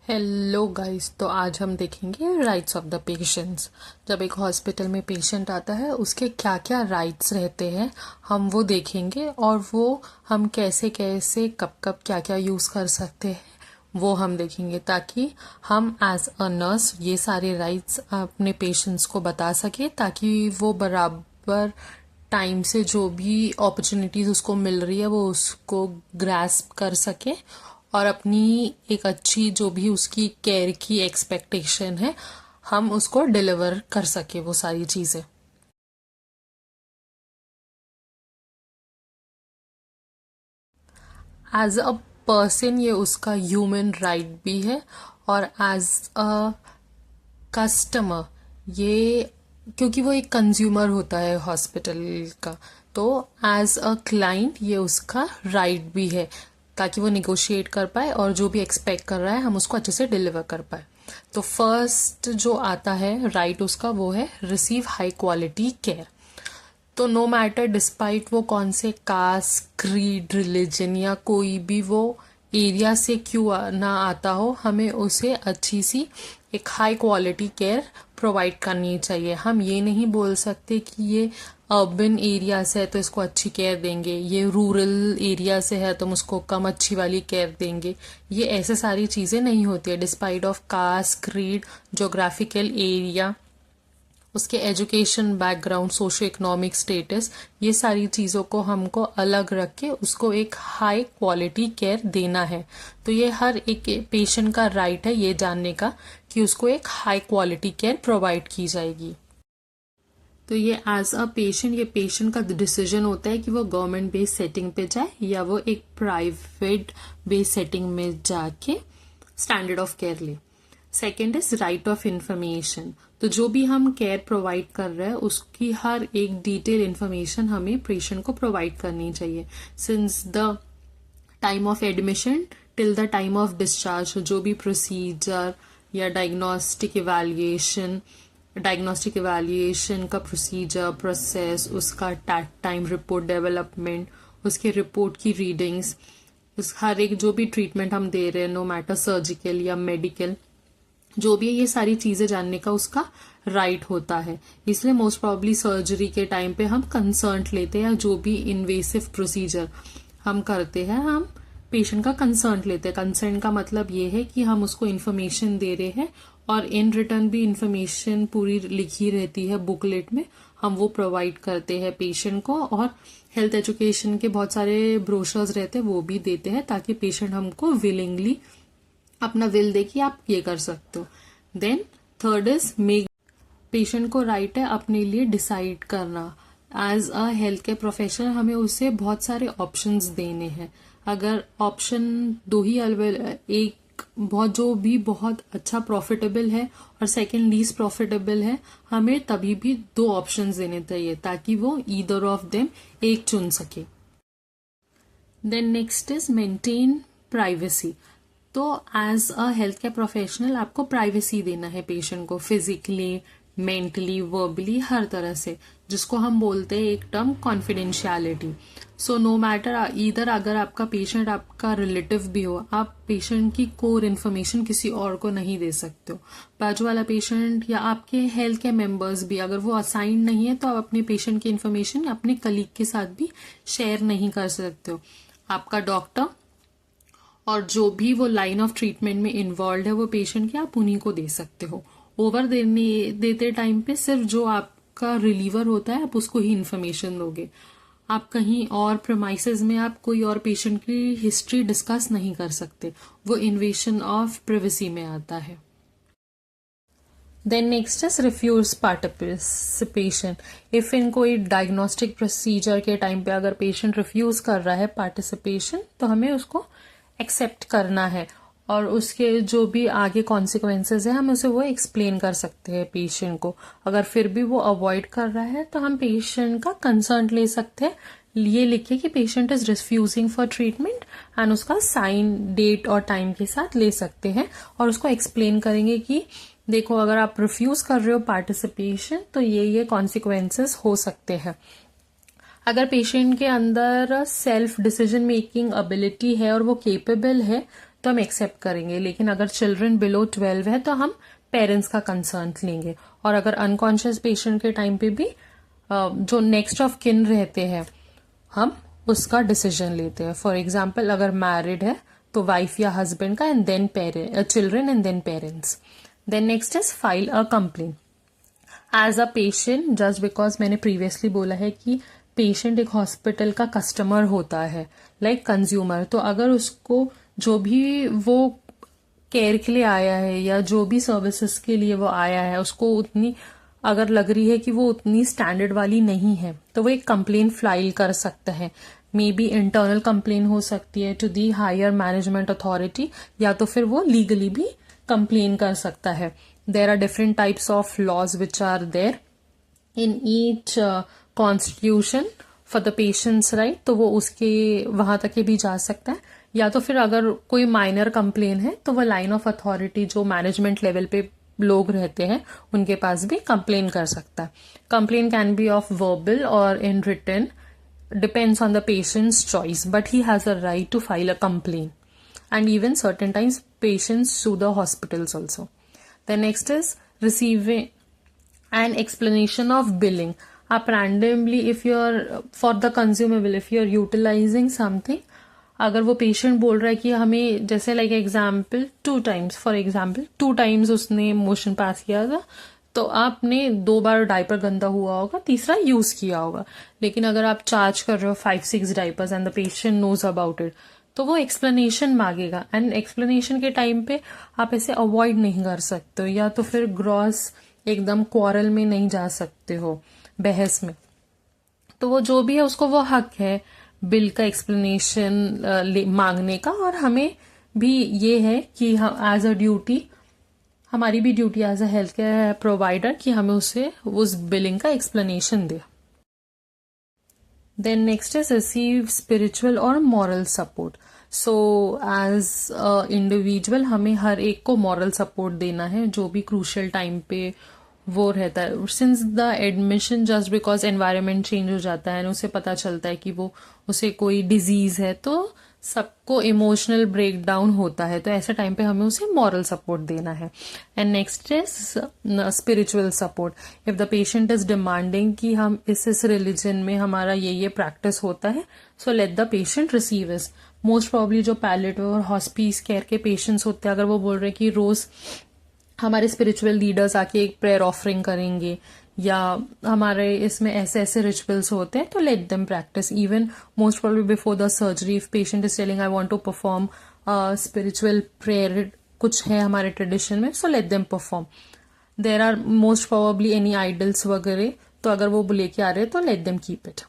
Hello guys. तो आज हम देखेंगे राइट्स ऑफ द पेशेंट्स। जब एक हॉस्पिटल में पेशेंट आता है उसके क्या क्या राइट्स रहते हैं हम वो देखेंगे, और वो हम कैसे कैसे कब कब क्या क्या यूज़ कर सकते हैं वो हम देखेंगे, ताकि हम एज अ नर्स ये सारे राइट्स अपने पेशेंट्स को बता सके, ताकि वो बराबर टाइम से जो भी अपॉर्चुनिटीज उसको मिल रही है वो उसको ग्रास्प कर सके, और अपनी एक अच्छी जो भी उसकी केयर की एक्सपेक्टेशन है हम उसको डिलीवर कर सके वो सारी चीज़ें। एज अ पर्सन ये उसका ह्यूमन राइट भी है, और एज अ कस्टमर ये, क्योंकि वो एक कंज्यूमर होता है हॉस्पिटल का, तो एज अ क्लाइंट ये उसका राइट भी है, ताकि वो निगोशिएट कर पाए और जो भी एक्सपेक्ट कर रहा है हम उसको अच्छे से डिलीवर कर पाए। तो फर्स्ट जो आता है राइट उसका वो है रिसीव हाई क्वालिटी केयर। तो नो मैटर डिस्पाइट वो कौन से कास्ट, क्रीड, रिलीजन या कोई भी वो एरिया से क्यों ना आता हो, हमें उसे अच्छी सी एक हाई क्वालिटी केयर प्रोवाइड करनी चाहिए। हम ये नहीं बोल सकते कि ये अर्बन एरिया से है तो इसको अच्छी केयर देंगे, ये रूरल एरिया से है तो हम उसको कम अच्छी वाली केयर देंगे। ये ऐसे सारी चीज़ें नहीं होती है। Despite of caste, creed, geographical area, उसके education background, socio economic status, ये सारी चीज़ों को हमको अलग रख के उसको एक हाई क्वालिटी केयर देना है। तो ये हर एक पेशेंट का राइट है ये जानने का कि उसको एक हाई क्वालिटी केयर प्रोवाइड की जाएगी। तो ये एज अ पेशेंट, ये पेशेंट का डिसीजन होता है कि वो गवर्नमेंट बेस्ड सेटिंग पे जाए या वो एक प्राइवेट बेस्ड सेटिंग में जाके स्टैंडर्ड ऑफ केयर ले। Second is right of information. तो जो भी हम केयर प्रोवाइड कर रहे हैं उसकी हर एक डिटेल इंफॉर्मेशन हमें पेशेंट को प्रोवाइड करनी चाहिए, since the time of admission till the time of discharge. जो भी प्रोसीजर या डायग्नोस्टिक इवैल्यूएशन का प्रोसीजर, प्रोसेस, उसका टाइम, रिपोर्ट डेवलपमेंट, उसके रिपोर्ट की रीडिंग्स, उस हर एक जो भी ट्रीटमेंट हम दे रहे हैं, नो मैटर सर्जिकल या मेडिकल, जो भी है ये सारी चीजें जानने का उसका राइट होता है। इसलिए मोस्ट प्रॉब्ली सर्जरी के टाइम पे हम कंसर्ट लेते हैं, या जो भी इन्वेसिव प्रोसीजर हम करते हैं हम पेशेंट का कंसर्ट लेते हैं। कंसर्ट का मतलब ये है कि हम उसको इन्फॉर्मेशन दे रहे हैं, और इन रिटर्न भी इन्फॉर्मेशन पूरी लिखी रहती है बुकलेट में, हम वो प्रोवाइड करते हैं पेशेंट को। और हेल्थ एजुकेशन के बहुत सारे ब्रोशर्स रहते हैं वो भी देते हैं, ताकि पेशेंट हमको विलिंगली अपना विल दे कि आप ये कर सकते हो। Then third is make, patient को राइट है अपने लिए डिसाइड करना। As a health care professional हमें उसे बहुत सारे ऑप्शंस देने हैं। अगर ऑप्शन दो ही एक बहुत जो भी बहुत अच्छा प्रॉफिटेबल है और सेकंड लीस्ट प्रॉफिटेबल है, हमें तभी भी दो ऑप्शंस देने चाहिए ताकि वो ईदर ऑफ देम एक चुन सके। Then next is maintain privacy. तो as a health care professional आपको प्राइवेसी देना है पेशेंट को, फिजिकली, मेंटली, वर्बली, हर तरह से, जिसको हम बोलते हैं एक term confidentiality. So no matter इधर अगर आपका पेशेंट आपका रिलेटिव भी हो, आप पेशेंट की कोर इन्फॉर्मेशन किसी और को नहीं दे सकते हो। बाजू वाला पेशेंट या आपके हेल्थ केयर मेंबर्स भी अगर वो असाइंड नहीं है तो आप अपने पेशेंट की इन्फॉर्मेशन अपने कलीग के साथ भी शेयर नहीं कर सकते हो। आपका डॉक्टर और जो भी वो लाइन ऑफ ट्रीटमेंट में इन्वॉल्व है वो पेशेंट के आप उन्हीं को दे सकते हो। ओवर देते टाइम पे सिर्फ जो आपका रिलीवर होता है आप उसको ही इन्फॉर्मेशन दोगे। आप कहीं और प्रेमाइसेस में आप कोई और पेशेंट की हिस्ट्री डिस्कस नहीं कर सकते, वो इन्वेशन ऑफ प्राइवेसी में आता है। Then next is refuse participation. If in कोई डायग्नोस्टिक प्रोसीजर के टाइम पे अगर पेशेंट रिफ्यूज कर रहा है पार्टिसिपेशन, तो हमें उसको एक्सेप्ट करना है, और उसके जो भी आगे कॉन्सिक्वेंसेज है हम उसे वो एक्सप्लेन कर सकते हैं पेशेंट को। अगर फिर भी वो अवॉइड कर रहा है तो हम पेशेंट का कंसर्न ले सकते हैं, ये लिखे कि patient is refusing for treatment, and उसका साइन, डेट और टाइम के साथ ले सकते हैं, और उसको एक्सप्लेन करेंगे कि देखो अगर आप रिफ्यूज कर रहे हो पार्टिसिपेशन तो ये कॉन्सिक्वेंसेस हो सकते हैं। अगर पेशेंट के अंदर सेल्फ डिसीजन मेकिंग एबिलिटी है और वो केपेबल है तो हम एक्सेप्ट करेंगे, लेकिन अगर चिल्ड्रन बिलो 12 है तो हम पेरेंट्स का कंसर्न लेंगे। और अगर अनकॉन्शियस पेशेंट के टाइम पे भी जो नेक्स्ट ऑफ किन रहते हैं हम उसका डिसीजन लेते हैं। फॉर एग्जाम्पल अगर मैरिड है तो वाइफ या हस्बैंड का, and then children and then parents. Then next is file a complain as a patient. Just because मैंने प्रीवियसली बोला है कि पेशेंट एक हॉस्पिटल का कस्टमर होता है, लाइक कंज्यूमर। तो अगर उसको जो भी वो केयर के लिए आया है या जो भी सर्विसेज के लिए वो आया है उसको उतनी अगर लग रही है कि वो उतनी स्टैंडर्ड वाली नहीं है तो वो एक कंप्लेन फाइल कर सकता है। मे बी इंटरनल कंप्लेन हो सकती है to the higher management authority, या तो फिर वो लीगली भी कंप्लेन कर सकता है। There are different types of laws which are there in each constitution for the patients right, तो वो उसके वहां तक भी जा सकता है। या तो फिर अगर कोई माइनर कंप्लेन है तो वो लाइन ऑफ अथॉरिटी जो मैनेजमेंट लेवल पे लोग रहते हैं उनके पास भी कंप्लेन कर सकता है। Complain can be of verbal और in written, depends on the patient's choice, but he has a right to file a complaint. And even certain times patients sue the hospitals also. The next is receiving an explanation of billing. Up randomly, if you're for the consumable, if you're utilizing something, अगर वो patient बोल रहा है कि हमें जैसे like example 2 times, for example 2 times उसने motion pass किया था, तो आपने 2 बार डायपर गंदा हुआ होगा, तीसरा यूज किया होगा। लेकिन अगर आप चार्ज कर रहे हो 5-6 diapers and the patient knows about it, तो वो एक्सप्लेनेशन मांगेगा। एंड एक्सप्लेनेशन के टाइम पे आप ऐसे अवॉइड नहीं कर सकते हो, या तो फिर ग्रॉस एकदम क्वारल में नहीं जा सकते हो, बहस में। तो वो जो भी है उसको वो हक है बिल का एक्सप्लेनेशन मांगने का, और हमें भी ये है कि एज अ ड्यूटी, हमारी भी duty as a health care provider कि हमें उसे उस बिलिंग का एक्सप्लेनेशन दे। Then next is receive spiritual और moral support. So as individual हमें हर एक को मॉरल सपोर्ट देना है जो भी क्रूशियल टाइम पे वो रहता है। Since the admission, just because environment change हो जाता है, उसे पता चलता है कि वो उसे कोई डिजीज है, तो सबको इमोशनल ब्रेकडाउन होता है, तो ऐसे टाइम पे हमें उसे मॉरल सपोर्ट देना है। And next is spiritual support. If the patient is demanding कि हम इस रिलीजन में हमारा ये प्रैक्टिस होता है, so let the patient receive इस। मोस्ट प्रॉब्ली जो पैलेटिव और हॉस्पिस केयर के पेशेंट्स होते हैं, अगर वो बोल रहे हैं कि रोज हमारे स्पिरिचुअल लीडर्स आके एक प्रेयर ऑफरिंग करेंगे या हमारे इसमें ऐसे ऐसे रिचुअल्स होते हैं, तो let them practise. Even most probably before the surgery if patient is telling I want to perform spiritual prayer, कुछ है हमारे ट्रेडिशन में, so let them perform. There are most probably any idols वगैरह, तो अगर वो लेके आ रहे हैं तो लेट देम कीप इट।